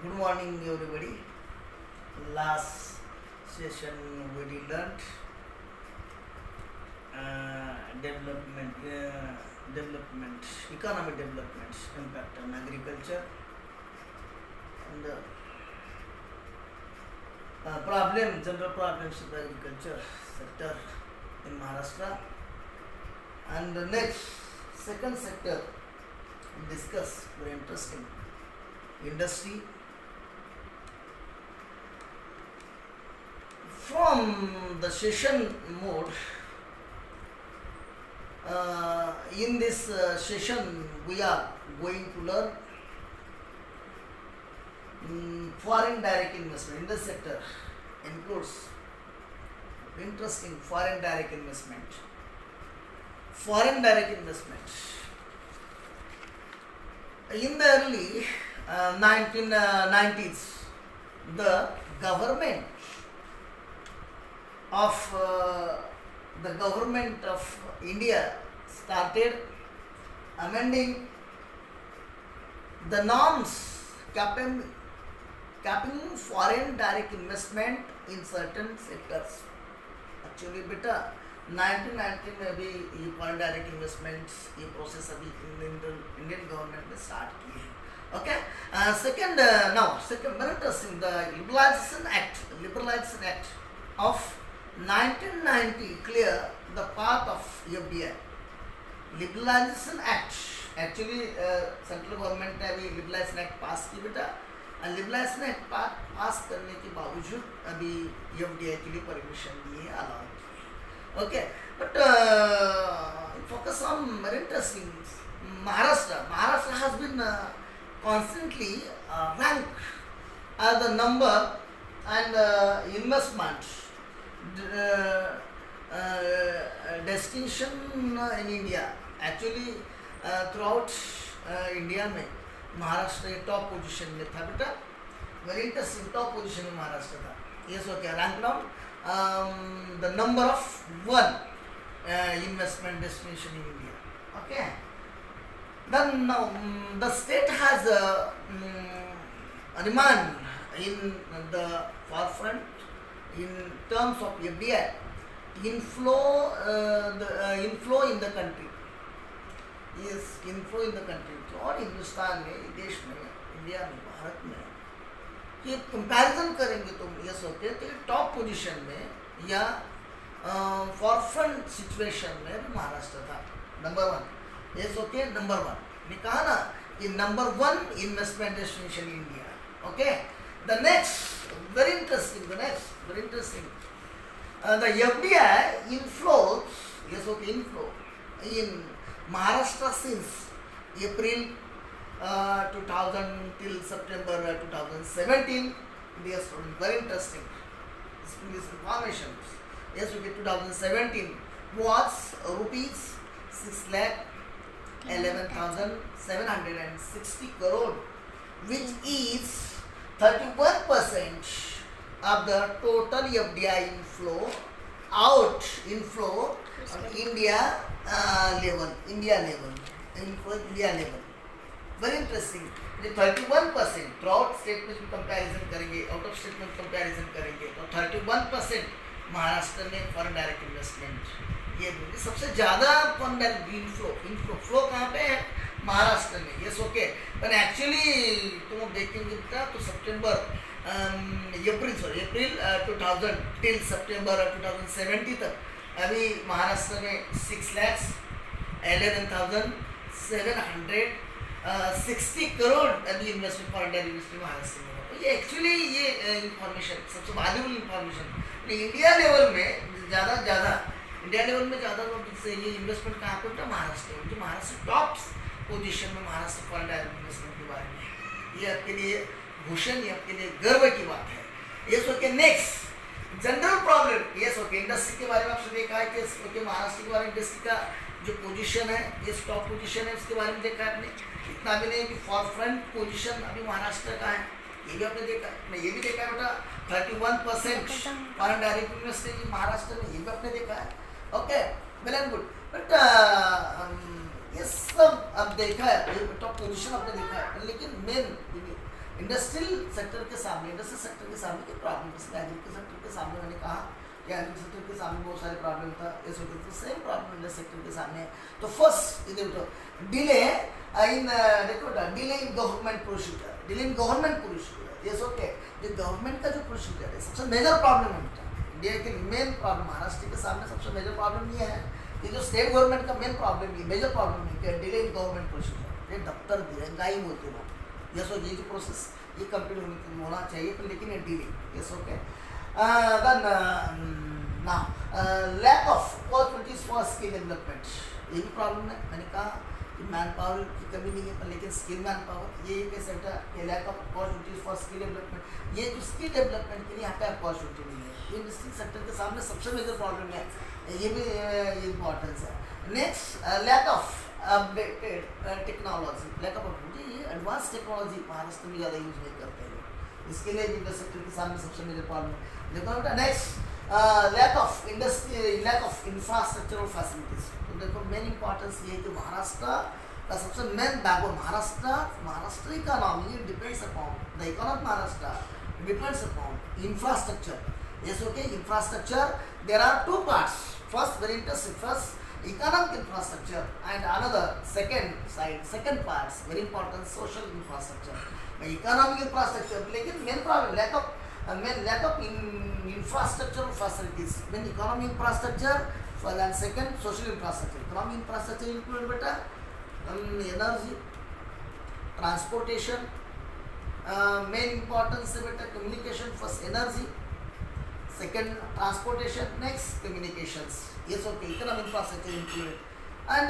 Good morning, everybody. Last session we did learned development, economic development, impact on agriculture, and general problems of the agriculture sector in Maharashtra. And the next, second sector, we discuss very interesting industry. From the session mode, in this session we are going to learn foreign direct investment in the sector includes interesting foreign direct investment. Foreign direct investment. In the early 1990s, the government of India started amending the norms capping foreign direct investment in certain sectors. Actually, beta 1990 में भी ये foreign direct investments ये process अभी Indian government ने start की है. Okay. Second very interesting, the Liberalization Act of 1990 clear the path of FDI. Liberalization Act, actually central government ने अभी लिबरलाइजेशन एक्ट पास की बेटा, और लिबरलाइजेशन एक्ट पास करने के बावजूद अभी FDI के लिए परमिशन दी है, अलाउ की है. Okay, but focus on very interesting Maharashtra has been constantly ranked as the number and investment destination in India. Actually throughout India में महाराष्ट्र टॉप पोजीशन में था बेटा. वेरी इंटरेस्टिंग, टॉप पोजीशन में महाराष्ट्र था. ये सो क्या rank down the number of one investment destination in India. Okay. Then now the state has a demand in the forefront in terms of FDI inflow, inflow in the country. Yes, inflow in the country. और हिंदुस्तान में, देश में, India में, भारत में ये comparison करेंगे तो ये सोचते तो टॉप पोजीशन में या फॉरफ्रंट सिचुएशन में भी महाराष्ट्र था नंबर वन. ये सोचिए नंबर वन ने कहा ना कि number one investment destination India. Okay, the next very interesting, the FDI inflows, ये सोचिए inflow in Maharashtra since April 2000 till September 2017. Dear students, very interesting this information. Yes, we get 2017 was rupees 6,11,760 crore, which is 31% of the total FDI inflow India level. Very interesting. 31% throughout state में comparison करेंगे, out of state में comparison करेंगे तो 31% महाराष्ट्र में foreign direct investment. ये सबसे ज़्यादा foreign direct inflow कहाँ पे है? महाराष्ट्र में. ये ओके, पर एक्चुअली तुम देखेंगे तो सितंबर अप्रैल 2000 टिल सितंबर 2070 तक अभी महाराष्ट्र में 6,11,760 करोड़ अभी investment foreign direct investment Maharashtra में. तो ये एक्चुअली ये इंफॉर्मेशन सबसे वैल्यूबल इंफॉर्मेशन इंडिया लेवल में ज़्यादा से ये इन्वेस्टमेंट कहाँ पे होता है? महाराष्ट्र में. जो महाराष्ट्र टॉप पोजीशन में महाराष्ट्र फॉरेन डायरेक्ट इन्वेस्टमेंट के बारे में ये आपके लिए भूषण, ये आपके लिए गर्व की बात है. ये सोचे नेक्स्ट जनरल प्रॉब्लम. ये सोचे इंडस्ट्री के बारे में आपसे देखा है कि सोचे महाराष्ट्र के बारे में इंडस्ट्री का जो पोजीशन है, ये टॉप पोजीशन है, उसके बारे में देखा है आपने. इतना भी नहीं कि फॉरफ्रंट पोजीशन अभी महाराष्ट्र का है, ये भी आपने देखा. ये भी देखा है बेटा 31% फॉरेन डायरेक्ट इन्वेस्टमेंट महाराष्ट्र में, ये भी आपने देखा है. Okay, well and good. But ये सब अब देखा है, ये टॉप पोजीशन आपने देखा है, लेकिन मेन इंडस्ट्रियल सेक्टर के सामने क्या प्रॉब्लम, एग्रीकल्चर सेक्टर के सामने मैंने कहा कि एग्रीकल्चर सेक्टर के सामने बहुत सारे प्रॉब्लम था, इस वक्त तो सेम प्रॉब्लम इंडस्ट्रियल सेक्टर के सामने है। तो फर्स्ट इधर तो डिले इन देखो delay in government procedure, yes okay. जो गवर्नमेंट का जो प्रोसीजर है सबसे मेजर प्रॉब्लम है बेटा, इंडिया के मेन प्रॉब्लम, महाराष्ट्र के सामने सबसे मेजर प्रॉब्लम ये है कि जो स्टेट गवर्नमेंट का मेन प्रॉब्लम ये मेजर प्रॉब्लम है कि डिले इन गवर्नमेंट प्रोसीजर, ये दफ्तर दिरंगाई बोलते हैं, यस ओके। ये जो प्रोसेस ये कंप्लीट होना चाहिए तो लेकिन ये delay, yes okay. Then lack of opportunities for skill development, ये भी प्रॉब्लम है। मैंने कहा कि मैन पावर की कमी नहीं है पर लेकिन स्किल मैन पावर, ये एक sector lack of opportunities for skill development, ये जो स्किल डेवलपमेंट के लिए यहाँ पे अपॉर्चुनिटी नहीं है, ये इंडस्ट्री सेक्टर के सामने सबसे मेजर प्रॉब्लम है, ये भी इम्पोर्टेंस है। Next lack of updated technology, lack of ये एडवांस टेक्नोलॉजी महाराष्ट्र में ज़्यादा यूज नहीं करते हैं, इसके लिए भी इंडस्ट्री सेक्टर के सामने सबसे मेजर प्रॉब्लम है। देखो बेटा next lack of infrastructural facilities, तो देखो मेन इंपॉर्टेंस ये है कि महाराष्ट्र का सबसे main backbone Maharashtra economy depends upon the economy Maharashtra depends upon infrastructure, yes okay, infrastructure there are two parts, first very interesting, first economic infrastructure and another second parts very important social infrastructure, economic infrastructure लेकिन main problem lack of infrastructural facilities, main economic infrastructure and second social infrastructure। economic infrastructure include beta energy, transportation, main importance है beta communication, first energy, second transportation, next communications, yes okay, economic infrastructure included, and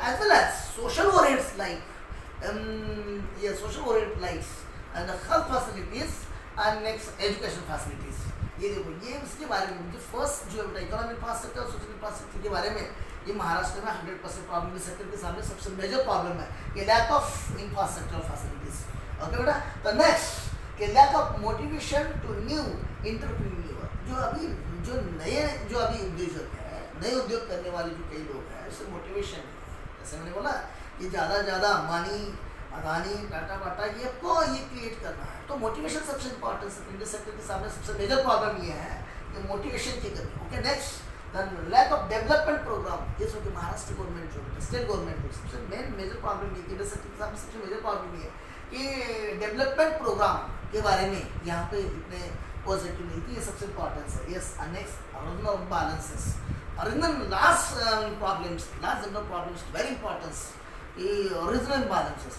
as well as social overheads like social overhead likes and health facilities and next education facilities। ये देखो ये उसके बारे में जो first जो economic infrastructure और social infrastructure के बारे में ये महाराष्ट्र में 100% प्रॉब्लम सेक्टर के सामने सबसे मेजर प्रॉब्लम है कि lack of infrastructure facilities, okay बेटा। तो नेक्स्ट कि lack of motivation to new entrepreneur, जो अभी उद्योजक है, नए उद्योग करने वाले जो कई लोग हैं उससे मोटिवेशन है, जैसे मैंने बोला कि ज़्यादा अंबानी अदानी टाटा वाटा ये क्रिएट करना है, तो मोटिवेशन सबसे इंपॉर्टेंट है। इंडस्ट्री सेक्टर के सामने सबसे मेजर प्रॉब्लम ये है कि मोटिवेशन की कमी, okay. Next lack of development programme, ये सो कि महाराष्ट्र गवर्नमेंट जो स्टेट गवर्नमेंट सबसे मेजर प्रॉब्लम ये इंडस्ट्री सेक्टर के सामने सबसे मेजर प्रॉब्लम ये है कि डेवलपमेंट प्रोग्राम के बारे में यहाँ पे इतने पॉजिटिव नहीं थी, ये सबसे इंपॉर्टेंट है। Yes next original balances, original last general problems very importance, original balances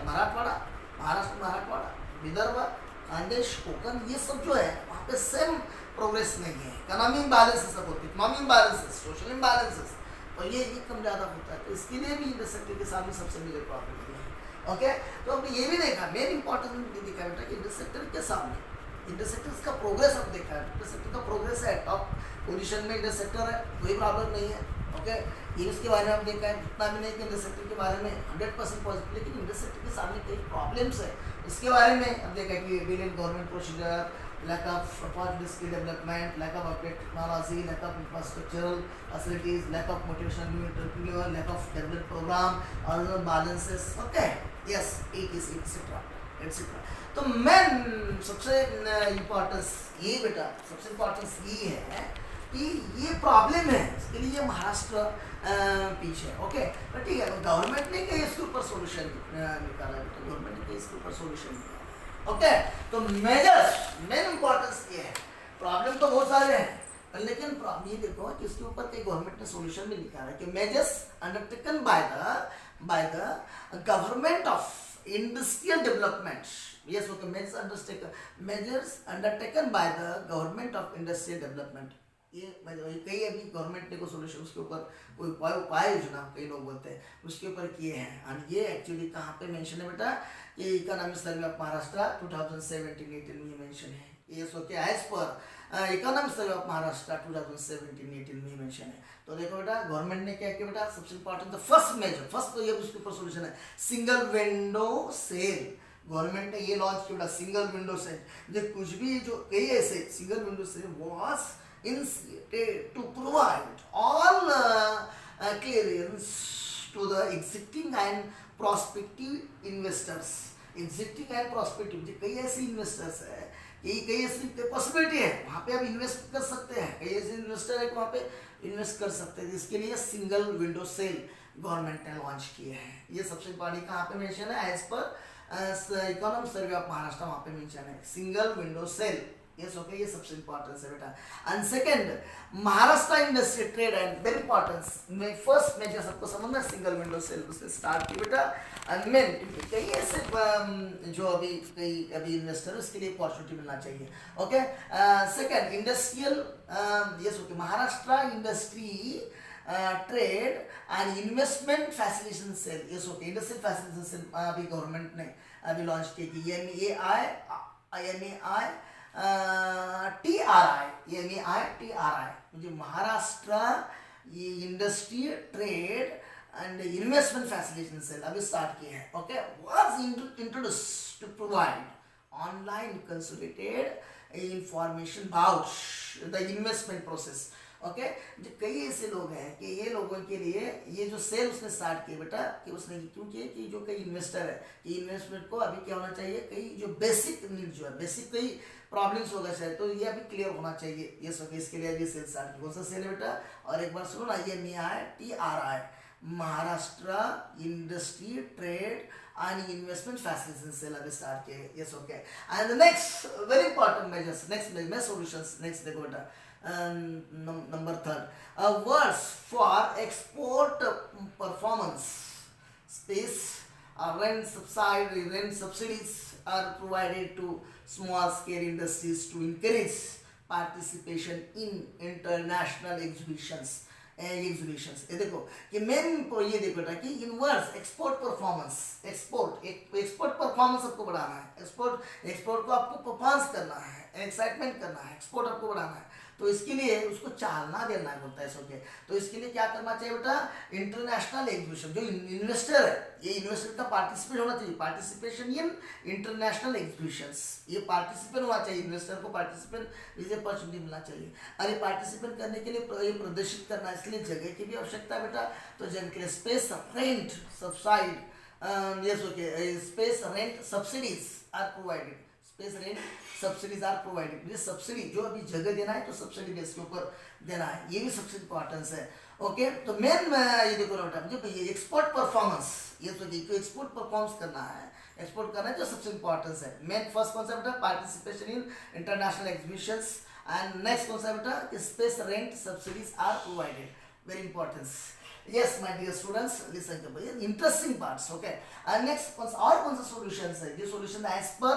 Marathwada, Vidarbha, Khandesh, Konkan, ये सब जो है वहाँ पे सेम प्रोग्रेस नहीं है। इकोनॉमिक बैलेंसेस सब होती है, इकोनॉमिक बैलेंसेस, सोशल इम्बैलेंसेस, तो ये कम ज़्यादा होता है, तो इसके लिए भी इंडस्ट्री सेक्टर के सामने सबसे मेजर प्रॉब्लम है, ओके। तो हमने ये भी देखा मेन इंपॉर्टेंट दिखा बेटा कि इंडस्ट्री सेक्टर के सामने इंडस्ट्री सेक्टर का प्रोग्रेस हम देखा है, इंडस्ट्री सेक्टर का प्रोग्रेस है, टॉप पोजीशन में इंडस्ट्री सेक्टर है, कोई प्रॉब्लम नहीं है, ओके। ये इसके बारे में हम देखा है, इतना भी नहीं कि इंडस्ट्री सेक्टर के बारे में 100% पॉजिटिव, लेकिन इंडस्ट्री सेक्टर के सामने कई प्रॉब्लम्स है, इसके बारे में हम देखा कि delay in government procedure, lack of opportunity skill development, lack of upgrade technology, lack of infrastructural facilities, lack of motivation new entrepreneur, lack of development program, original balances, okay, yes, etc. तो main सबसे importance ये बेटा सबसे importance ये है कि ये problem है, इसके लिए महाराष्ट्र पीछे, ओके। तो ठीक है, गवर्नमेंट ने कहीं इसके ऊपर सोल्यूशन निकाला है, तो गवर्नमेंट ने कहीं इसके ऊपर सोल्यूशन निकाला, ओके। तो मेजर्स मेन इंपॉर्टेंस ये है, प्रॉब्लम तो बहुत सारे हैं लेकिन ये देखो कि इसके ऊपर कई गवर्नमेंट ने सोल्यूशन भी निकाला है कि measures undertaken by the government of industrial development, yes okay, measures undertaken by the government of industrial development, ये कई अभी गवर्नमेंट ने को सोल्यूशन उसके ऊपर कोई उपाय योजना कई लोग बोलते हैं उसके ऊपर किए हैं, और ये एक्चुअली कहाँ पे मेंशन है बेटा, ये इकोनॉमिक सर्वे ऑफ महाराष्ट्र 2017-18 में मेंशन है, ये सो के as per economic survey of Maharashtra 2017-18 में मेंशन है। तो देखो बेटा गवर्नमेंट ने क्या किया बेटा, सबसे इंपॉर्टेंट फर्स्ट तो ये उसके ऊपर सोल्यूशन है, सिंगल विंडो सेल, गवर्नमेंट ने ये लॉन्च किया बेटा, सिंगल विंडो सेल, जो कुछ भी जो कई ऐसे single window cell was initiated to provide all clearance to the existing and prospective investors existing and prospective, कई ऐसे इन्वेस्टर्स है, कई ऐसी पॉसिबिलिटी है वहाँ पे आप इन्वेस्ट कर सकते हैं, कई ऐसे इन्वेस्टर है वहाँ पे इन्वेस्ट कर सकते हैं। इसके लिए सिंगल विंडो सेल गवर्नमेंट ने लॉन्च किए हैं। ये सबसे बड़ी कहाँ पे मेंशन है, as per economic survey of Maharashtra, वहाँ पे मेंशन है single window cell. Yes okay, ये सबसे इंपॉर्टेंट है बेटा। And second Maharashtra industry trade and very importance में फर्स्ट में जो सबको समझना सिंगल विंडो सेल उसने स्टार्ट की बेटा। एंड मेन कई ऐसे जो अभी इन्वेस्टर उसके लिए अपॉर्चुनिटी मिलना चाहिए। Okay, second industrial, yes okay, Maharashtra industry trade and investment facilitation cell, yes okay, industrial facilitation cell अभी गवर्नमेंट ने अभी लॉन्च की TRI, म्हणजे Maharashtra industry trade and investment facilitation cell अभी स्टार्ट किए हैं। Okay, was introduced to provide online consolidated information about the investment process. Okay, जो कई ऐसे लोग हैं कि ये लोगों के लिए ये जो सेल उसने स्टार्ट किया बेटा, कि उसने क्यों किया कि जो कई इन्वेस्टर है कि इन्वेस्टमेंट को अभी क्या होना चाहिए, कई जो बेसिक नीड जो है, बेसिक कई प्रॉब्लम्स होगा शायद, तो ये अभी क्लियर होना चाहिए। ये सो इसके लिए अभी सेल स्टार्ट किया। कौन सा सेल है बेटा, और एक बार सुनो ना, ये TRI, Maharashtra industry trade and investment facilitation cell अभी स्टार्ट किए। Yes okay, and the next very important measures, next solutions, next देखो बेटा, number third, awards for export performance space, rent subsidies are provided to small scale industries to encourage participation in international exhibitions। ये देखो कि main ये देखो बेटा कि inverse export performance, export performance आपको बढ़ाना है, एक्सपोर्ट को आपको परफॉर्मेंस करना है, एक्साइटमेंट करना है, एक्सपोर्ट आपको बढ़ाना है, तो इसके लिए उसको चालना देना होता है। ओके, तो इसके लिए क्या करना चाहिए बेटा, इंटरनेशनल एग्जीबिशन, जो इन्वेस्टर है ये इन्वेस्टर का पार्टिसिपेट होना चाहिए, पार्टिसिपेशन इन इंटरनेशनल एग्जीबिशंस, ये पार्टिसिपेट होना चाहिए, इन्वेस्टर को पार्टिसिपेट इसे अपॉर्चुनिटी मिलना चाहिए। अरे पार्टिसिपेट करने के लिए ये प्रदर्शित करना है, इसलिए जगह की भी आवश्यकता है बेटा, तो जगह के लिए space rent subsidy, yes okay, space rent subsidies are provided, space rent subsidies are provided, ये सब्सिडी जो अभी जगह देना है तो सब्सिडी बेस के ऊपर देना है, ये भी सबसे इंपॉर्टेंस है। ओके, तो मेन ये देखो ना बेटा, मुझे ये एक्सपोर्ट परफॉर्मेंस, ये तो देखो एक्सपोर्ट परफॉर्मेंस करना है, एक्सपोर्ट करना है जो सबसे इंपॉर्टेंस है। मेन फर्स्ट कॉन्सेप्ट है participation in international exhibitions, and next concept है space rent subsidies are provided, very importance. Yes, my dear students, listen to me. Interesting parts, okay. And next, और कौन सा solutions है? ये solution as per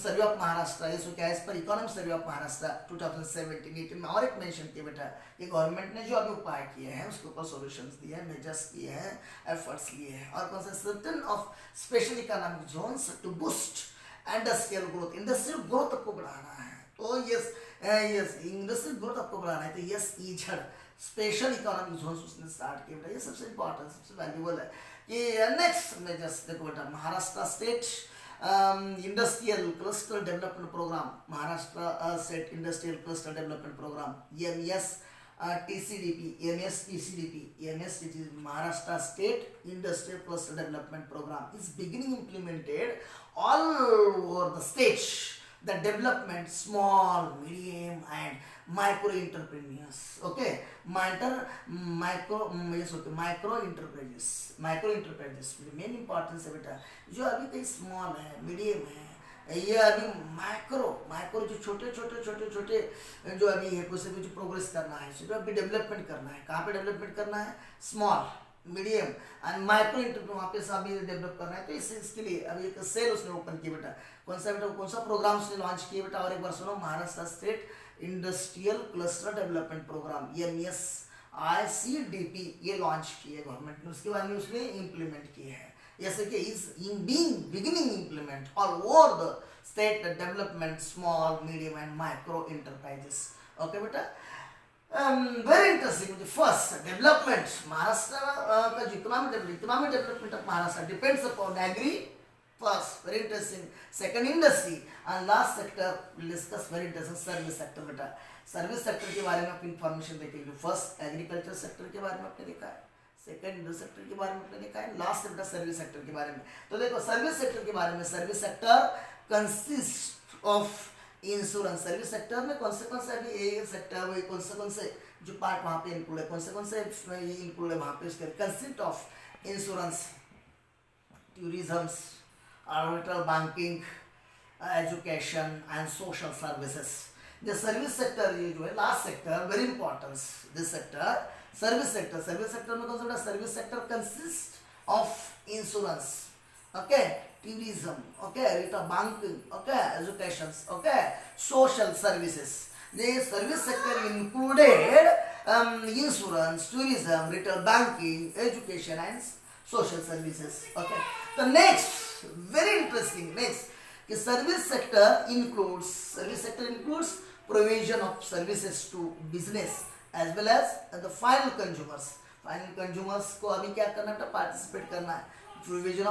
survey of Maharashtra, ये सो क्या as per economic survey of Maharashtra 2017-18 में और एक मेंशन किया बेटा कि गवर्नमेंट ने जो अभी उपाय किए हैं उसके ऊपर सॉल्यूशंस दिए हैं, मेजर्स किए हैं, एफर्ट्स लिए हैं। और कौन सा, certain of special economic zones to boost industrial growth, industrial growth आपको बढ़ाना है, तो यस इंडस्ट्रियल ग्रोथ आपको बढ़ाना है, तो यस ईझड़ स्पेशल इकोनॉमिक जोन उसने स्टार्ट किया बेटा, ये सबसे इंपॉर्टेंट सबसे वैल्यूबल है। कि नेक्स्ट में जस्ट देखो बेटा, Maharashtra state industrial cluster development programme, Maharashtra state industrial cluster development programme, MSTCDP, Maharashtra state industrial cluster development programme is beginning implemented all over the state the development small, medium and micro entrepreneurs, okay, micro enterprises main importance है बेटा, जो अभी कई small है, medium है, ये अभी micro जो छोटे जो अभी है कुछ भी जो प्रोग्रेस करना है, जो अभी डेवलपमेंट करना है, कहाँ पे डेवलपमेंट करना है, small, medium and micro enterprise वहाँ पे सभी डेवलप करना है, तो इसके लिए अभी एक सेल उसने ओपन किया बेटा। कौन सा प्रोग्राम उसने लॉन्च किया बेटा, और एक बार सुनो, Maharashtra state industrial cluster development programme MSICDP ये लॉन्च किया गवर्नमेंट ने, उसके बाद में उसने इम्प्लीमेंट किए हैं, जैसे कि is beginning implement all over the state development small, medium and micro enterprises. Okay बेटा, very interesting. The first development, Maharashtra का जो economic development of Maharashtra depends upon agri. First, very interesting. Second, industry, and last sector we'll discuss very interesting service sector बेटा। Service sector के बारे में आपको information देखेंगे। First agriculture sector के बारे में आपने देखा है, सेकंड इंडस्ट्रियल सेक्टर के बारे में आपने देखा है, लास्ट बेटा सर्विस सेक्टर के बारे में। तो देखो सर्विस सेक्टर के बारे में, service sector consist of insurance. Service sector में कौन से अभी ये सेक्टर वही कौन से जो पार्ट वहाँ पे इंक्लूड है, कौन से ये इंक्लूड है वहाँ पे, उसके consist of insurance, tourism, retail banking, education and social services. The service sector ये जो है last sector very important, this sector service sector. Service sector में कौन सा, service sector consist of insurance, okay, tourism, okay, retail banking, okay, education, okay, social services. The service sector included insurance, tourism, retail banking, education and social services. Okay. The next, very interesting, next, the service sector includes provision of services to business as well as the final consumers. Final consumers को अभी क्या करना है, participate करना है। Provision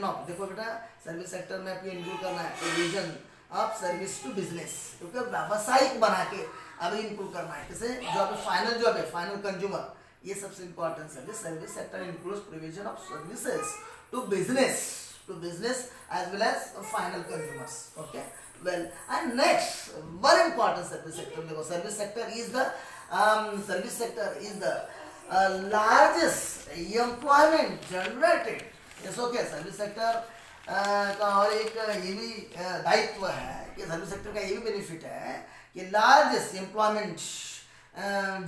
of देखो बेटा service sector में आपको इंक्लूड करना है provision of service to business, क्योंकि व्यावसायिक बना के अभी इंक्लूड करना है किसे, जो अभी फाइनल जो है फाइनल कंज्यूमर, ये सबसे important service. Service sector includes provision of services to business as well as final consumers, okay, well. And next one important service sector, देखो service sector is the largest employment generated, yes, okay, service sector का और एक ये भी दायित्व है कि service sector का ये भी बेनिफिट है कि largest employment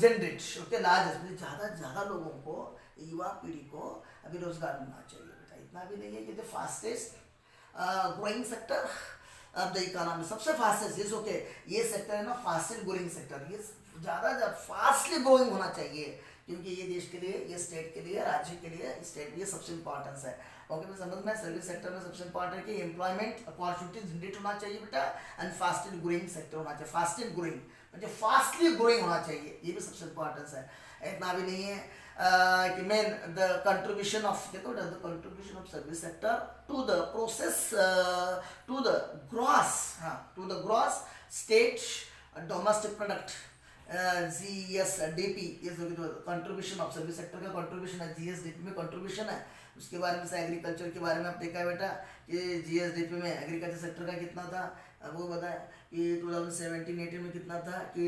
generate, okay, largest ज़्यादा लोगों को, युवा पीढ़ी को अभी रोजगार मिलना चाहिए बेटा। इतना भी नहीं है कि the fastest growing sector of the economy, सबसे फास्टेस्ट, यस, ओके, ये सेक्टर है ना फास्टेस्ट ग्रोइंग सेक्टर, ये ज़्यादा फास्टली ग्रोइंग होना चाहिए, क्योंकि ये देश के लिए, ये स्टेट के लिए, राज्य के लिए, स्टेट ये सबसे इंपॉर्टेंस है। ओके, मैं समझ में सर्विस सेक्टर में सबसे इंपॉर्टेंट कि एम्प्लॉयमेंट अपॉर्चुनिटी जनरेट होना चाहिए बेटा, एंड फास्टली ग्रोइंग सेक्टर होना चाहिए, फास्टली ग्रोइंग मतलब फास्टली ग्रोइंग होना चाहिए, ये भी सबसे इंपॉर्टेंस है। इतना भी नहीं है कि मेन द कंट्रीब्यूशन ऑफ, देखो the contribution of service sector to the process, to the gross state domestic product, GSDP, ये कंट्रीब्यूशन ऑफ सर्विस सेक्टर का कंट्रीब्यूशन है, GSDP में कंट्रीब्यूशन है। उसके बारे में से एग्रीकल्चर के बारे में आप देखा है बेटा कि GSDP में एग्रीकल्चर सेक्टर का कितना था, वो बताया कि 2017-18 में कितना था कि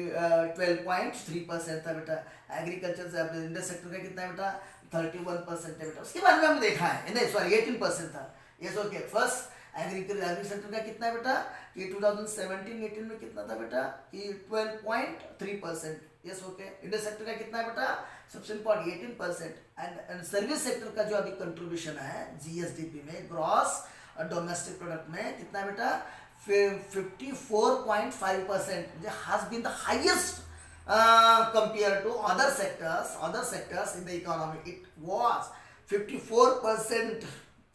12.3% था बेटा। एग्रीकल्चर से इंडस्ट्रियल सेक्टर का कितना है बेटा, 31% है बेटा। उसके बारे में हमने देखा है, नहीं सॉरी 18% था, yes, okay. First agriculture sector का कितना है बेटा कि 2017-18 में कितना था बेटा कि 12.3%, यस, ओके। इंडस्ट्रियल सेक्टर का कितना है बेटा, सबसे इम्पोर्टेंट 18%। एंड सर्विस सेक्टर का जो अभी कंट्रीब्यूशन है GSDP में, ग्रॉस डोमेस्टिक प्रोडक्ट में कितना है बेटा, 54.5%, has been the highest compared to other sectors in the economy. It was 54%,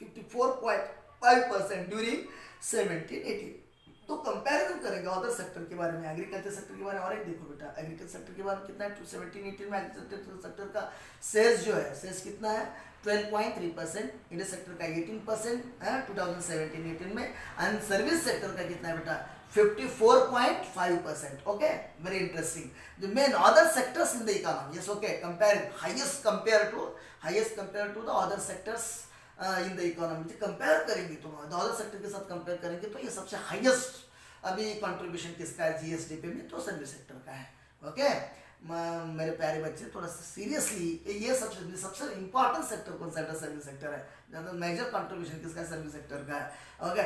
54.5% during 17-18. तो कंपैरिजन करेंगे अदर सेक्टर के बारे में, एग्रीकल्चर सेक्टर के बारे में। और एक देखो बेटा एग्रीकल्चर सेक्टर के बारे में कितना है, 17-18 में एग्रीकल्चर सेक्टर का सेल्स जो है, सेल्स कितना है 12.3%, इंडस्ट्रियल सेक्टर का 18% है 2017-18 में, एंड सर्विस सेक्टर का कितना है बेटा 54.5%, okay, very interesting. The main other sectors in the economy, yes, okay, highest compared to the other sectors in the economy. Compare करेंगे तो अदर सेक्टर के साथ कंपेयर करेंगे तो ये सबसे हाईएस्ट अभी कंट्रीब्यूशन किसका है GSDP में, तो सर्विस सेक्टर का है, ओके। मेरे प्यारे बच्चे थोड़ा सीरियसली, ये सबसे इंपॉर्टेंट सेक्टर कौन सा है, सर्विस सेक्टर है, ज़्यादा मेजर कंट्रीब्यूशन किसका है, सर्विस सेक्टर का है, okay.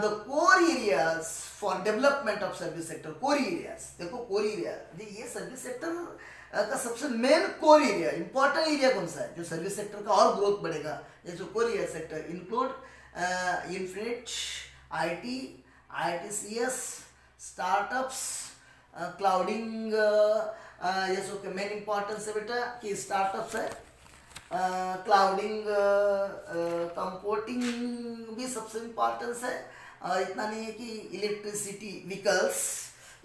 The core areas for development of service sector, core areas, देखो कोर एरिया, ये सर्विस सेक्टर का सबसे main core area, important area कौन सा है जो सर्विस सेक्टर का और ग्रोथ बढ़ेगा, ये जो core area sector include infinite, IT, ITCS, startups, clouding, yes, okay. Main importance है बेटा कि स्टार्टअप्स है, क्लाउडिंग, कंपोर्टिंग भी सबसे इंपॉर्टेंस है। और इतना नहीं है कि electricity vehicles,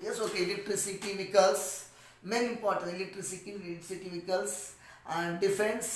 yes, okay, electricity vehicles main important, electricity vehicles and defence,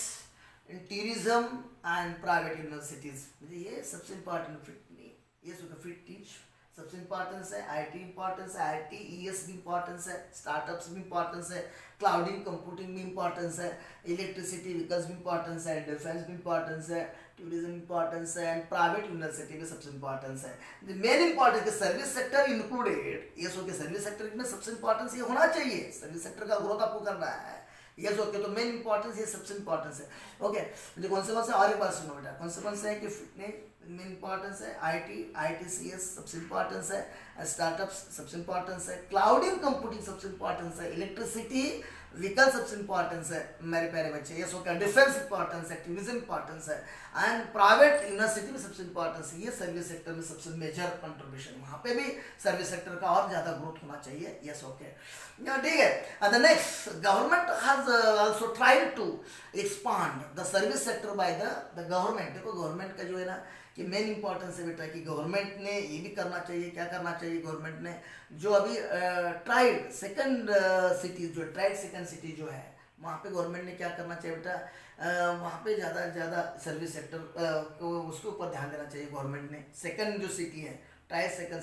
tourism and private universities, ये सबसे इंपॉर्टेंट। फिट नहीं, ये फिट टीच सबसे इम्पोर्टेंस है, आईटी इम्पोर्टेंस है, आईटीईएस भी इम्पोर्टेंस है, स्टार्टअप्स भी इम्पोर्टेंस है, क्लाउडिंग कंप्यूटिंग भी इम्पोर्टेंस है, इलेक्ट्रिसिटी व्हीकल्स भी इम्पोर्टेंस है, डिफेंस भी इम्पोर्टेंस है, टूरिज्म इम्पोर्टेंस है, एंड प्राइवेट यूनिवर्सिटी भी सबसे इम्पोर्टेंस है। The main importance service sector included, ये सो के सर्विस सेक्टर में सबसे इम्पोर्टेंस ये होना चाहिए, सर्विस सेक्टर का ग्रोथ आपको करना है, यस ओके। तो मेन इंपॉर्टेंस ये सबसे इंपॉर्टेंस है, ओके। मुझे कौन से और एक बार सुनो बेटा, कौन से है कि फिटनेस मेन इंपॉर्टेंस है, आईटीसीएस सबसे इंपॉर्टेंस है, स्टार्टअप्स सबसे इंपॉर्टेंस है, क्लाउडिंग कंप्यूटिंग सबसे इंपॉर्टेंस है, इलेक्ट्रिसिटी व्हीकल सबसे इंपॉर्टेंस है मेरे प्यारे बच्चे, ये ओके। डिफेंस इंपॉर्टेंस है, टूरिज्म इंपॉर्टेंस है, एंड प्राइवेट यूनिवर्सिटी में सबसे इंपॉर्टेंस है। ये सर्विस सेक्टर में सबसे मेजर कंट्रीब्यूशन, वहाँ पे भी सर्विस सेक्टर का और ज़्यादा ग्रोथ होना चाहिए, यस ओके, ठीक है। The next, government has also tried to expand the service sector by the government. देखो गवर्नमेंट का जो है ना कि मेन इंपॉर्टेंस है बेटा कि गवर्नमेंट ने ये भी करना चाहिए, क्या करना चाहिए गवर्नमेंट ने, जो अभी ट्राइड सेकंड सिटी जो ट्राइड सेकंड सिटी जो है वहाँ पे गवर्नमेंट ने क्या करना चाहिए बेटा, वहाँ पे ज़्यादा से ज़्यादा सर्विस सेक्टर को उसके ऊपर ध्यान देना चाहिए गवर्नमेंट ने। सेकंड जो सिटी है टायर सेकंड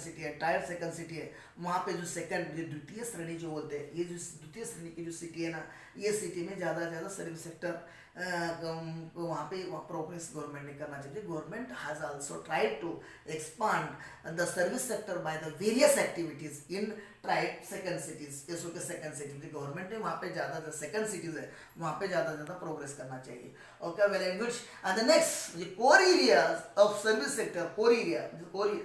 सिटी है, वहाँ पे जो सेकंड जो द्वितीय श्रेणी जो बोलते हैं, ये जो द्वितीय श्रेणी की जो सिटी है ना, ये सिटी में ज़्यादा से ज़्यादा सर्विस सेक्टर वहाँ पे प्रोग्रेस गवर्नमेंट ने करना चाहिए। Government has also tried to expand the service sector by the various activities in tried second cities, ये के सेकंड सिटी गवर्नमेंट ने वहाँ पे ज़्यादा जो सेकंड सिटीज है वहाँ पे ज़्यादा ज़्यादा प्रोग्रेस करना चाहिए, okay very good. And the next ये core areas of service sector, core area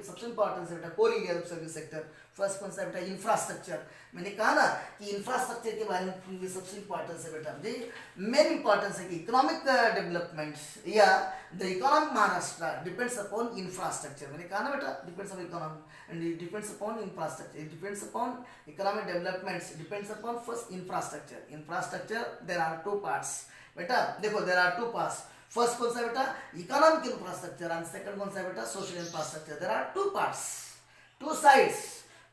सबसे इंपॉर्टेंट है बेटा, core area of service sector. First कौन सा बेटा, इंफ्रास्ट्रक्चर। मैंने कहा ना कि इंफ्रास्ट्रक्चर के बारे में ये सबसे इंपॉर्टेंस है बेटा, जी मेन इंपॉर्टेंस है कि इकोनॉमिक डेवलपमेंट या the economic Maharashtra depends upon infrastructure. मैंने कहा ना बेटा depends upon economic and depends upon infrastructure, it depends upon economic developments depends upon first infrastructure. Infrastructure there are two parts बेटा, देखो there are two parts. First कौन सा बेटा, economic infrastructure, and second कौन सा बेटा, social infrastructure. There are two parts, two sides,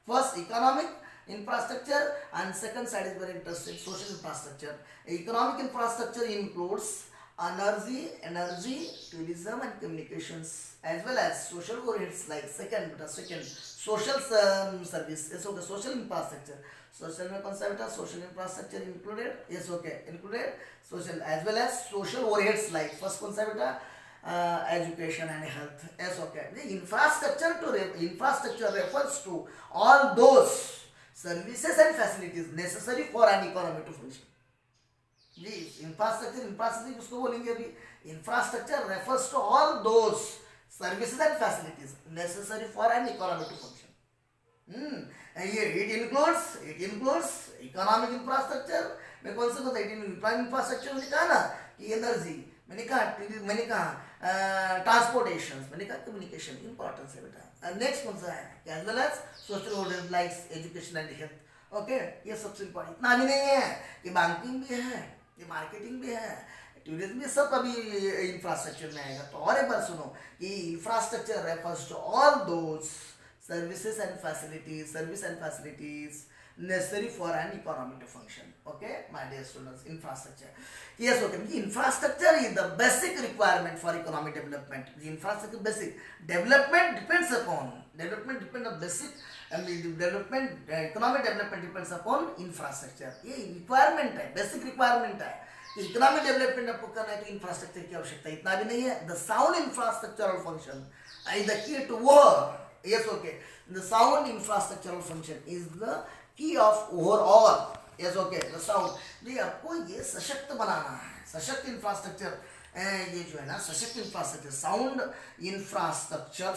first economic infrastructure and second side is very interesting, social infrastructure. Economic infrastructure includes energy, tourism and communications, as well as social overheads like second social service, yes okay, social infrastructure. Social में कौन सा बेटा, social infrastructure included, yes okay, included social as well as social overheads like first कौन सा बेटा, education and health, yes okay. The infrastructure refers to all those services and facilities necessary for an economy to function. जी infrastructure किसको बोलेंगे अभी, infrastructure refers to all those services and facilities necessary for an economy to function. ये it includes economic infrastructure में कौन सा infrastructure मैंने कहा ना कि एनर्जी, मैंने कहा ट्रांसपोर्टेशन, मैंने कहा कम्युनिकेशन, इंपॉर्टेंस है बेटा। नेक्स्ट कौन सा है, as well as social order like education and health, okay ये सबसे इंपॉर्टेंट। इतना भी नहीं है कि बैंकिंग भी है, ये मार्केटिंग भी है, टूरिज्म भी, सब अभी इंफ्रास्ट्रक्चर में आएगा। तो और एक बार सुनो कि infrastructure refers to all those services and facilities necessary for an economy to function, okay my dear students. Infrastructure, yes okay, infrastructure is the basic requirement for economic development. The infrastructure basic development depends upon basic and the development economic development depends upon infrastructure. ये requirement है, basic requirement है। Economic development आपको करना है तो infrastructure की आवश्यकता है। इतना भी नहीं है, the sound infrastructural function is the key to work, yes okay, the sound infrastructural function is the key of overall, yes okay, the sound, ये आपको ये सशक्त बनाना है, सशक्त इंफ्रास्ट्रक्चर, ये जो है ना सशक्त इंफ्रास्ट्रक्चर, साउंड इंफ्रास्ट्रक्चर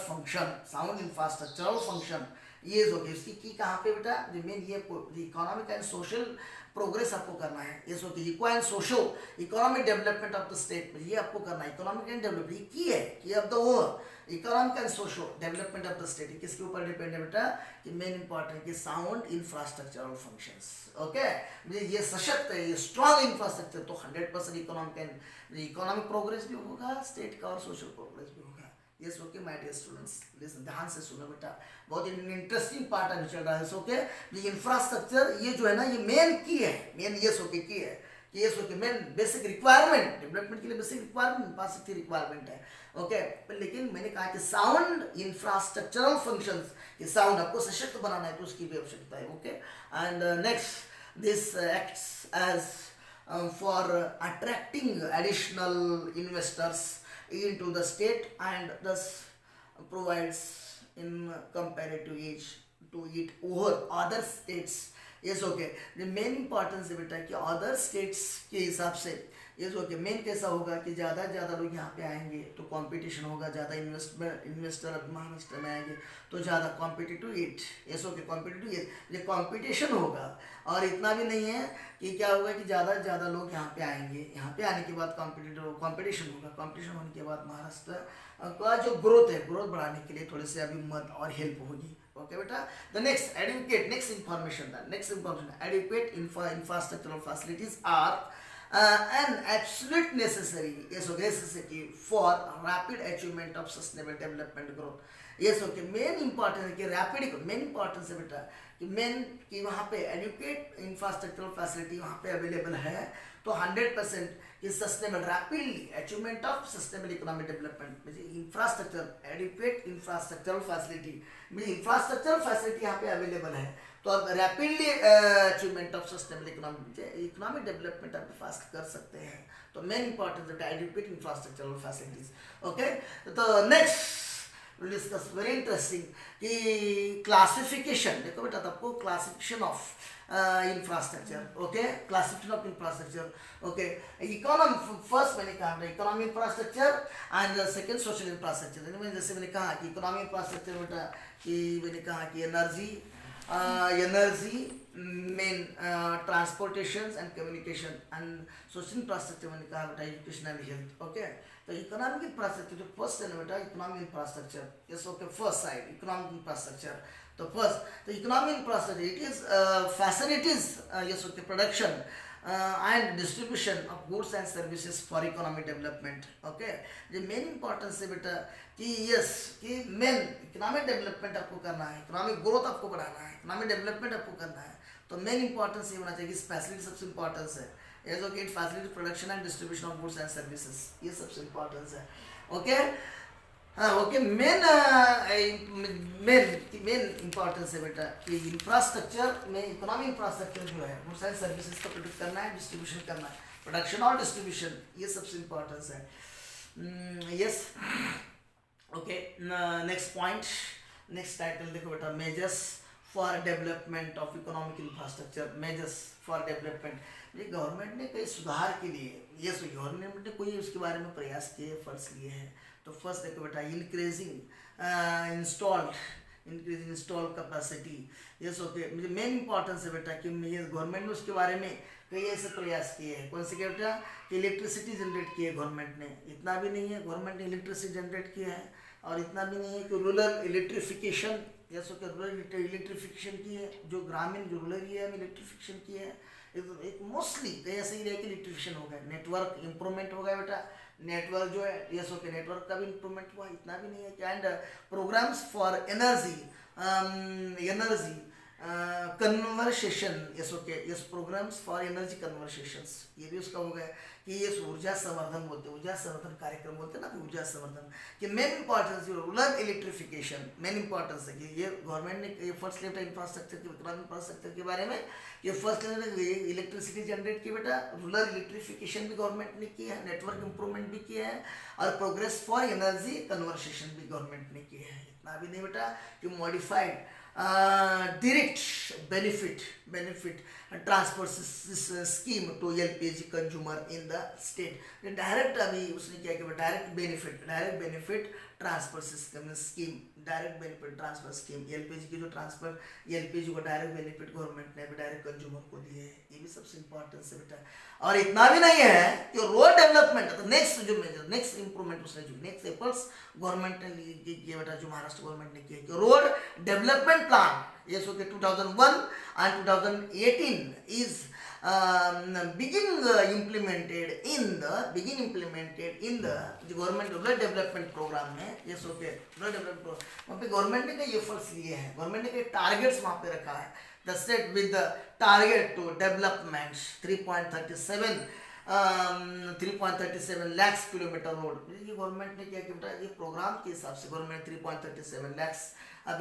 फंक्शन, ये जो कि इसकी की कहाँ पे बेटा, मेन ये इकोनॉमिक एंड सोशल प्रोग्रेस आपको करना है, ये so eco and social economic development of the state, ये आपको करना है। इकोनॉमिक एंड डेवलपमेंट की है कि अब तो वो economic and social development of the state किसके ऊपर डिपेंड है बेटा, कि मेन इंपॉर्टेंट कि साउंड इंफ्रास्ट्रक्चरल फंक्शंस, ओके। ये सशक्त है, ये स्ट्रॉन्ग इंफ्रास्ट्रक्चर तो 100% इकोनॉमिक प्रोग्रेस भी होगा, स्टेट का और सोशल प्रोग्रेस भी होगा। Yes okay my dear students, listen ध्यान से सुनो बेटा, बहुत इंटरेस्टिंग पार्ट अभी चल रहा है। ओके, ये इंफ्रास्ट्रक्चर ये जो है ना ये मेन की है, मेन यस ओके की है कि ये सोचे मेन बेसिक रिक्वायरमेंट, डेवलपमेंट के लिए बेसिक रिक्वायरमेंट इंफ्रास्ट्रक्चर रिक्वायरमेंट है, ओके। लेकिन मैंने कहा कि साउंड इंफ्रास्ट्रक्चरल फंक्शंस, ये साउंड आपको सशक्त बनाना है तो उसकी भी आवश्यकता है, okay. And next this acts as for attracting additional investors into the state and thus provides in comparative age to it over other states. Yes, okay. The main importance है बेटा कि other states के हिसाब से yes, okay. Main कैसा होगा कि ज़्यादा लोग यहाँ पे आएंगे तो कंपटीशन होगा, ज़्यादा इन्वेस्टर महाराष्ट्र में आएंगे तो ज़्यादा competitive at, yes, okay. Competitive at ये कॉम्पिटिशन होगा। और इतना भी नहीं है कि क्या होगा कि ज़्यादा लोग यहाँ पे आएंगे, यहाँ पे आने के बाद कॉम्पिटिशन होगा, कॉम्पिटिशन होने के बाद महाराष्ट्र का जो ग्रोथ है, ग्रोथ बढ़ाने के लिए थोड़ी सी अभी मदद और हेल्प होगी, ओके बेटा। The next adequate, next information adequate infrastructural facilities are an absolute necessity for rapid achievement of sustainable development growth. Yes, okay. Main importance है कि रैपिड, मेन इंपॉर्टेंस है बेटा कि मेन कि वहाँ पे एडुकेट इंफ्रास्ट्रक्चरल फैसिलिटी वहाँ पे अवेलेबल है तो 100% कि sustainable rapidly achievement of sustainable economic development, infrastructure adequate infrastructural facility, infrastructural facility यहाँ पे अवेलेबल है तो अब rapidly achievement of sustainable economic development आप फास्ट कर सकते हैं। तो मेन इंपॉर्टेंस है एडुकेट इंफ्रास्ट्रक्चरल फैसिलिटीज, ओके। तो next will discuss very interesting कि क्लासिफिकेशन, देखो बेटा आपको classification of infrastructure, okay, classification of infrastructure, okay. Economy first मैंने कहा economy infrastructure and second social infrastructure. जैसे मैंने कहा कि इकोनॉमी इंफ्रास्ट्रक्चर बेटा कि मैंने कहा कि energy main transportation and communication, and social infrastructure मैंने कहा बेटा एजुकेशन एंड हेल्थ, ओके। तो इकोनॉमिक इंफ्रास्ट्रक्चर जो फर्स्ट है ना बेटा economic infrastructure, yes, okay. First side economic infrastructure, तो first the economic infrastructure, it is facilities, yes, okay, production and distribution of goods and services for economic development, okay। the main importance है बेटा कि yes कि main economic development आपको करना है, economic growth आपको बढ़ाना है, economic development आपको करना है तो main importance ये होना चाहिए कि facility सबसे importance है, yes, okay, it facilitates production and distribution of goods and services, ये सबसे importance है, okay। हाँ, ओके। मेन इंपॉर्टेंस है बेटा कि इंफ्रास्ट्रक्चर में इकोनॉमिक इंफ्रास्ट्रक्चर जो है वो सारे सर्विसेज को प्रोड्यूस करना है, डिस्ट्रीब्यूशन करना है, प्रोडक्शन और डिस्ट्रीब्यूशन, ये सबसे इंपॉर्टेंस है, yes, okay. Next point, next title देखो बेटा measures for development of economic infrastructure, measures for development. ये गवर्नमेंट ने कई सुधार के लिए, ये गवर्नमेंट ने कोई उसके बारे में प्रयास किए, फंड्स लिए हैं। तो फर्स्ट देखो बेटा increasing install capacity, yes, okay. मुझे मेन इंपॉर्टेंस है बेटा कि ये गवर्नमेंट ने उसके बारे में कई ऐसे प्रयास किए हैं। कौन से क्या बेटा कि इलेक्ट्रिसिटी जनरेट की है गवर्नमेंट ने, इतना भी नहीं है गवर्नमेंट ने इलेक्ट्रिसिटी जनरेट किया है, और इतना भी नहीं है कि रूरल इलेक्ट्रिफिकेशन, जैसे कि रूरल इलेक्ट्रिफिकेशन की है, जो ग्रामीण जो रूरल एरिया में इलेक्ट्रिफिकेशन की है, एक मोस्टली कई ऐसे एरिया की इलेक्ट्रिफिकेशन हो गया, नेटवर्क इंप्रूवमेंट हो गया बेटा, नेटवर्क जो है यस, ओके, नेटवर्क का भी इंप्रूवमेंट हुआ, इतना भी नहीं है क्या। And programmes for energy conversation, yes, okay, yes, programmes for energy conversations, ये भी उसका हो गया कि ये ऊर्जा संवर्धन बोलते हैं, ऊर्जा संवर्धन कार्यक्रम बोलते हैं ना, ऊर्जा संवर्धन कि main importance rural electrification, main importance है कि ये गवर्नमेंट ने ये फर्स्ट लेफ्ट इंफ्रास्ट्रक्चर के इकोनॉमिक इंफ्रास्ट्रक्चर के बारे में ये फर्स्ट इलेक्ट्रिसिटी जनरेट की बेटा, रूरल इलेक्ट्रिफिकेशन भी गवर्नमेंट ने किया है, नेटवर्क इंप्रूवमेंट भी किया है, और प्रोग्रेस फॉर एनर्जी कन्वर्सेशन भी गवर्नमेंट ने किया है। इतना भी नहीं बेटा कि modified direct benefit transport scheme to LPG consumer in the state. Direct अभी उसने क्या किया direct benefit transfer scheme, direct benefit transfer scheme, LPG की जो ट्रांसफर एलपीजी को डायरेक्ट बेनिफिट गवर्नमेंट ने डायरेक्ट कंज्यूमर को दिए हैं, ये भी सबसे इंपॉर्टेंट है बेटा। और इतना भी नहीं है कि रोड डेवलपमेंट, तो नेक्स्ट जो मेजर नेक्स्ट इंप्रूवमेंट उसने जो नेक्स्ट एफर्ट्स गवर्नमेंट ने किया बेटा, जो महाराष्ट्र गवर्नमेंट ने किया कि रोड डेवलपमेंट प्लान ये सो के 2001 and 2018 is begin implemented in the government rural development program में में, ये ओके, रूरल डेवलपमेंट वहाँ पे गवर्नमेंट ने कई एफर्ट्स लिए हैं, गवर्नमेंट ने कई टारगेट्स वहाँ पे रखा है. The state with the target to development 3.37 lakhs kilometre road. ये गवर्नमेंट ने क्या किया बेटा, ये प्रोग्राम के हिसाब से गवर्नमेंट 3.37 lakhs अब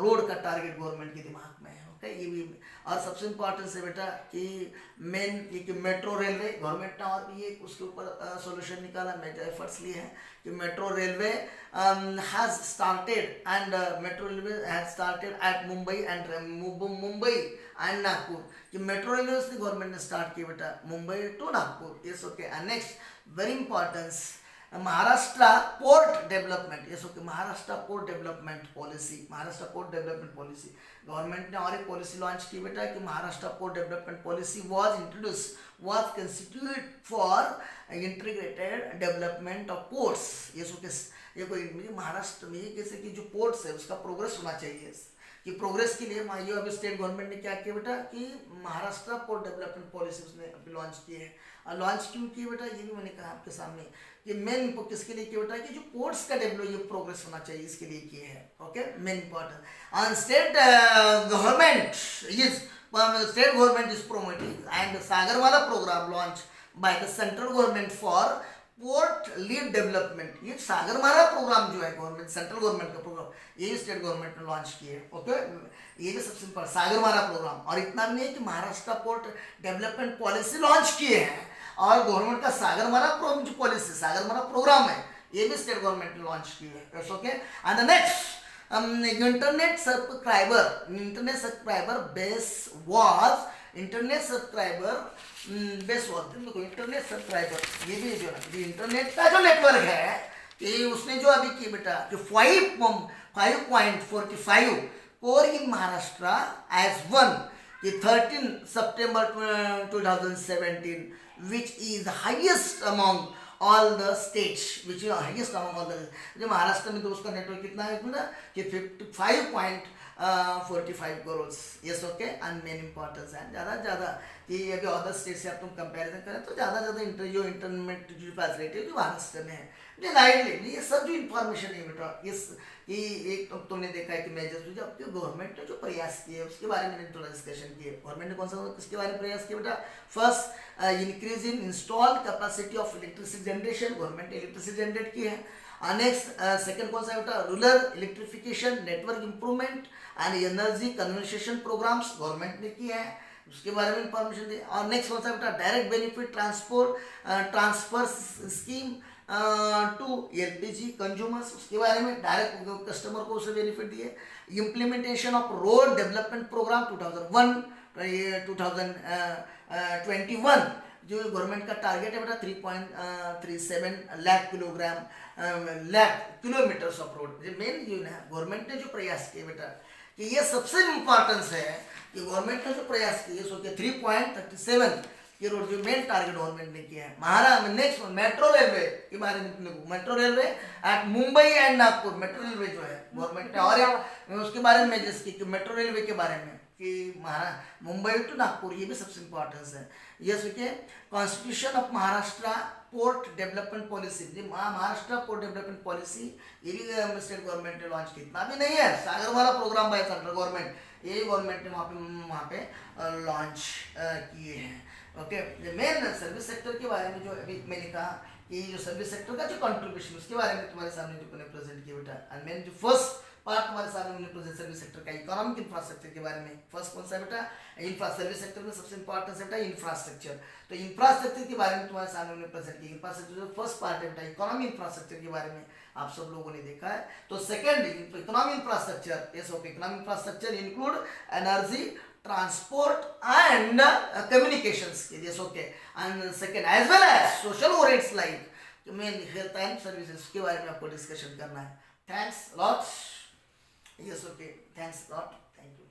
रोड का टारगेट गवर्नमेंट के दिमाग में है. ओके, ये भी. और सबसे इम्पोर्टेंट है बेटा कि मेन ये कि मेट्रो रेलवे गवर्नमेंट ने और भी ये उसके ऊपर सोल्यूशन निकाला, मेजर एफर्ट्स लिए हैं कि metro railway has started and metro railway has started at Mumbai and Nagpur. कि मेट्रो रेलवे उसने गवर्नमेंट ने स्टार्ट किया बेटा Mumbai to Nagpur. Yes okay. And next very importance Maharashtra port development. Yes okay, Maharashtra port development policy, Maharashtra port development policy government ने और एक policy launch की बेटा कि Maharashtra port development policy was constituted for integrated development of ports. Yes okay. ये कोई महाराष्ट्र में कैसे कि जो पोर्ट्स है उसका प्रोग्रेस होना चाहिए, कि प्रोग्रेस के लिए ये अभी स्टेट गवर्नमेंट ने क्या किया बेटा कि महाराष्ट्र पोर्ट डेवलपमेंट पॉलिसी उसने अभी लॉन्च की है. और लॉन्च क्यों की बेटा, ये भी मैंने कहा आपके सामने कि मेन किसके लिए किया बेटा कि जो पोर्ट्स का डेवलप ये प्रोग्रेस होना चाहिए, इसके लिए किए हैं. Okay, main important on state government is promoting and Sagarmala programme launch by the central government for port lead development. ये सागरमाला प्रोग्राम जो है गवर्नमेंट सेंट्रल गवर्नमेंट का प्रोग्राम, ये स्टेट गवर्नमेंट ने लॉन्च किया है. ओके, ये भी सबसे इम्पोर्टेंट सागरमाला प्रोग्राम. और इतना भी नहीं है कि Maharashtra port development policy launch किए हैं और गवर्नमेंट का सागरमाला जो पॉलिसी सागरमाला प्रोग्राम है ये भी स्टेट गवर्नमेंट ने लॉन्च किया है. Okay. And the next internet subscriber base was internet subscriber ये भी जो है इंटरनेट का जो नेटवर्क है कि उसने जो अभी की बेटा कि 5.45 कोर इन महाराष्ट्र एज वन कि 13 September 2017 which is highest among all the states which is highest among all the. Maharashtra में तो उसका नेटवर्क कितना है बेटा कि 55.45 crore. Yes okay. And main importance है ज़्यादा कि अभी अदर स्टेट से आप तुम कंपेरिजन करें तो ज़्यादा जो इंटरनेट जो फैसिलिटी जो महाराष्ट्र में है. ये सब जो इन्फॉर्मेशन है बेटा ये एक तुमने देखा है कि मेजर जो आपके गवर्नमेंट ने जो प्रयास किए उसके बारे में थोड़ा डिस्कशन किए. गवर्नमेंट ने कौन सा किसके बारे में प्रयास किया बेटा. First increase in install capacity of electricity generation, government ने इलेक्ट्रिसिटी जनरेट की है. नेक्स्ट सेकंड कौन सा बेटा rural electrification network improvement and energy conversation programmes government ने किए हैं, उसके बारे में इंफॉर्मेशन दी. और नेक्स्ट कौन सा बेटा direct benefit transfer scheme to LPG consumers, उसके बारे में डायरेक्ट कस्टमर को उसे बेनिफिट दिए. Implementation of road development programme 2021 जो गवर्नमेंट का टारगेट है बेटा 3.37 lakh kilometres of road. Main जो है गवर्नमेंट ने जो प्रयास किए बेटा कि ये सबसे इम्पोर्टेंस है कि गवर्नमेंट ने जो प्रयास किए सो 3.37 ये रोड जो मेन टारगेट गवर्नमेंट ने किया है. महाराष्ट्र नेक्स्ट मेट्रो रेलवे के बारे में metro railway at Mumbai and Nagpur. Metro railway जो है गवर्नमेंट ने और उसके बारे में जिसकी कि मेट्रो रेलवे के बारे में कि मुंबई टू नागपुर ये भी सबसे इम्पोर्टेंस है. ये सोचिए constitution of Maharashtra port development policy, Maharashtra port development policy ये भी स्टेट गवर्नमेंट ने लॉन्च की. इतना भी नहीं है Sagarmala programme by central government ये गवर्नमेंट ने वहाँ पे लॉन्च किए हैं. ओके. मेन सर्विस सेक्टर के बारे में जो अभी मैंने कहा कि जो सर्विस सेक्टर का जो कंट्रीब्यूशन उसके बारे में तुम्हारे सामने जो मैंने प्रेजेंट किया बेटा. एंड मेन जो फर्स्ट पार्ट तुम्हारे सामने मैंने प्रेजेंट सर्विस सेक्टर का इकोनॉमिक इंफ्रास्ट्रक्चर के बारे में. फर्स्ट कौन सा बेटा सर्विस सेक्टर में सबसे इंपॉर्टेंट है बेटा इंफ्रास्ट्रक्चर. तो इंफ्रास्ट्रक्चर के बारे में तुम्हारे सामने मैंने प्रेजेंट किया. इंफ्रास्ट्रक्चर जो फर्स्ट पार्ट है बेटा इकोनॉमिक इंफ्रास्ट्रक्चर के बारे में आप सब लोगों ने देखा है. तो second economic infrastructure yes okay economic infrastructure include energy transport and communications yes okay and second as well as social oriented life main health and services के बारे में आपको डिस्कशन करना है. Thanks lot. yes okay thanks lot. Thank you.